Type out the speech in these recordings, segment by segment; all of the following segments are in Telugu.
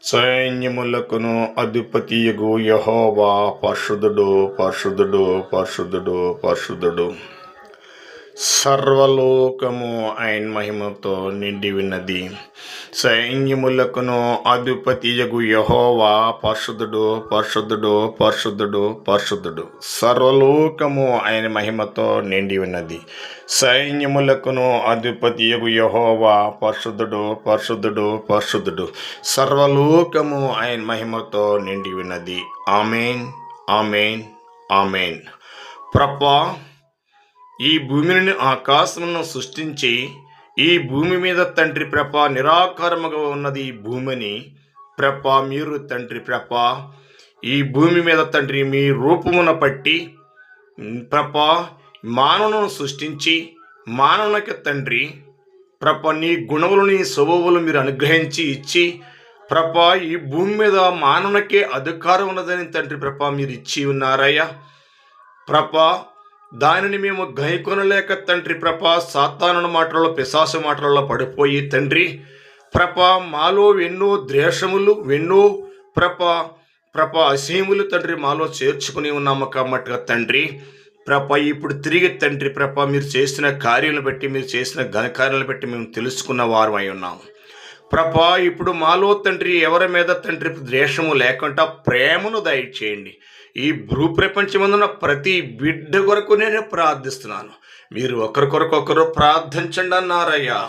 సైన్యములకును అధిపతియగు యెహోవా పరిశుద్ధుడు, పరిశుద్ధుడు, పరిశుద్ధుడు, పరిశుద్ధుడు. సర్వలోకము ఆయన మహిమతో నిండి ఉన్నది. సైన్యములకును అధిపతియగు యెహోవా పరిశుద్ధుడు, పరిశుద్ధుడు, పరిశుద్ధుడు, పరిశుద్ధుడు. సర్వలోకము ఆయన మహిమతో నిండి ఉన్నది. సైన్యములకును అధిపతియగు యెహోవా పరిశుద్ధుడు, పరిశుద్ధుడు, పరిశుద్ధుడు. సర్వలోకము ఆయన మహిమతో నిండి ఉన్నది. ఆమేన్, ఆమేన్, ఆమేన్. ప్రభా, ఈ భూమిని ఆకాశమును సృష్టించి ఈ భూమి మీద తండ్రి ప్రభ నిరాకారముగా ఉన్నది ఈ భూమిని ప్రభ మీరు తండ్రి ప్రభ ఈ భూమి మీద తండ్రి మీ రూపమున పట్టి ప్రభ మానవులను సృష్టించి మానవునికి తండ్రి ప్రభ నీ గుణములు నీ స్వభావాలు మీరు అనుగ్రహించి ఇచ్చి ప్రభ ఈ భూమి మీద మానవునికే అధికారం ఉన్నదని తండ్రి ప్రభ మీరు ఇచ్చి ఉన్నారయ్యా ప్రభ. దానిని మేము గైకొనలేక తండ్రి ప్రభ సాతాను మాటలలో పిశాచ మాటలలో పడిపోయి తండ్రి ప్రభ మాలో ఎన్నో ద్వేషములు ఎన్నో ప్రభ అసహ్యములు తండ్రి మాలో చేర్చుకుని ఉన్నాము కాబట్టి తండ్రి ప్రభ ఇప్పుడు తిరిగి తండ్రి ప్రభ మీరు చేసిన కార్యాలను బట్టి మీరు చేసిన ఘనకార్యాలను బట్టి మేము తెలుసుకున్న వారు అయి ఉన్నాము ప్రభ. ఇప్పుడు మాలో తండ్రి ఎవరి మీద తండ్రి ద్వేషము లేకుండా ప్రేమను దయచేయండి. ఈ భూప్రపంచమందున ప్రతి బిడ్డ కొరకు నేను ప్రార్థిస్తున్నాను. మీరు ఒకరికొరకొకరు ప్రార్థించండి అన్నారయ్యా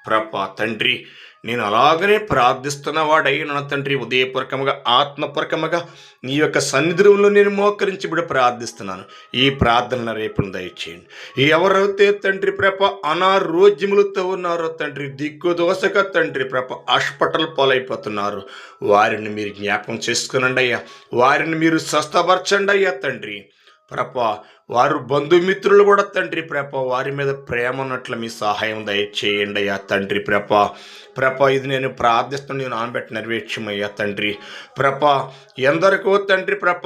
ప్రభ తండ్రి. నేను అలాగనే ప్రార్థిస్తున్న వాడయ్యా తండ్రి. ఉదయపూర్వకముగా ఆత్మపూర్వకముగా నీ యొక్క సన్నిధిలో నేను మోకరించి ఇప్పుడు ప్రార్థిస్తున్నాను. ఈ ప్రార్థన రేపును దయచేయండి. ఎవరైతే తండ్రి ప్రభ అనారోగ్యములతో ఉన్నారో తండ్రి దిక్కుదోసక తండ్రి ప్రభ హాస్పిటల్ పాలైపోతున్నారు వారిని మీరు జ్ఞాపకం చేసుకునండి అయ్యా. వారిని మీరు స్వస్థపరచండి అయ్యా తండ్రి ప్రభ. వారు బంధుమిత్రులు కూడా తండ్రి ప్రభ వారి మీద ప్రేమ ఉన్నట్లు మీ సహాయం దయచేయండి అయ్యా తండ్రి ప్రభ. ఇది నేను ప్రార్థిస్తున్నాను. నేను నానబెట్టి నెరవేర్చమయ్యా తండ్రి ప్రభ. ఎందరికో తండ్రి ప్రభ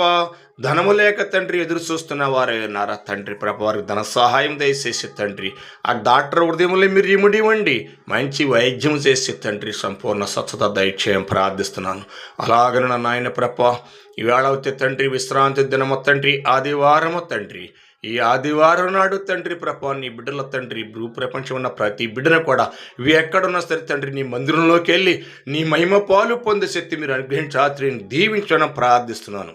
ధనము లేక తండ్రి ఎదురు చూస్తున్న వారు ఉన్నారా తండ్రి ప్రభ వారికి ధన సహాయం దయచేసి తండ్రి. ఆ డాక్టర్ హృదయంలో మీరు ఇముడివ్వండి. మంచి వైద్యం చేసి తండ్రి సంపూర్ణ స్వచ్ఛత దయచేయం ప్రార్థిస్తున్నాను. అలాగనే నా నాయన ప్రభ ఈవేళ అయితే తండ్రి విశ్రాంతి దినము తండ్రి ఆదివారము తండ్రి. ఈ ఆదివారం నాడు తండ్రి ప్రభా నీ బిడ్డల తండ్రి భూప్రపంచం ఉన్న ప్రతి బిడ్డను కూడా ఇవి ఎక్కడున్నా సరే తండ్రి నీ మందిరంలోకి వెళ్ళి నీ మహిమ పాలు పొందే శక్తి మీరు అనుగ్రహించి రాత్రిని దీవించడం ప్రార్థిస్తున్నాను.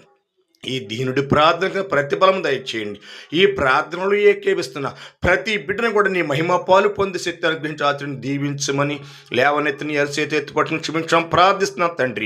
ఈ దీనుడి ప్రార్థనకు ప్రతిఫలం దయచేయండి. ఈ ప్రార్థనలు ఏకేపిస్తున్న ప్రతి బిడ్డను కూడా నీ మహిమ పాలు పొందే శక్తి అనుగ్రహించి రాత్రిని దీవించమని లేవనెత్తిని అరిచేతి ఎత్తుపట్టును క్షమించడం ప్రార్థిస్తున్నాను తండ్రి.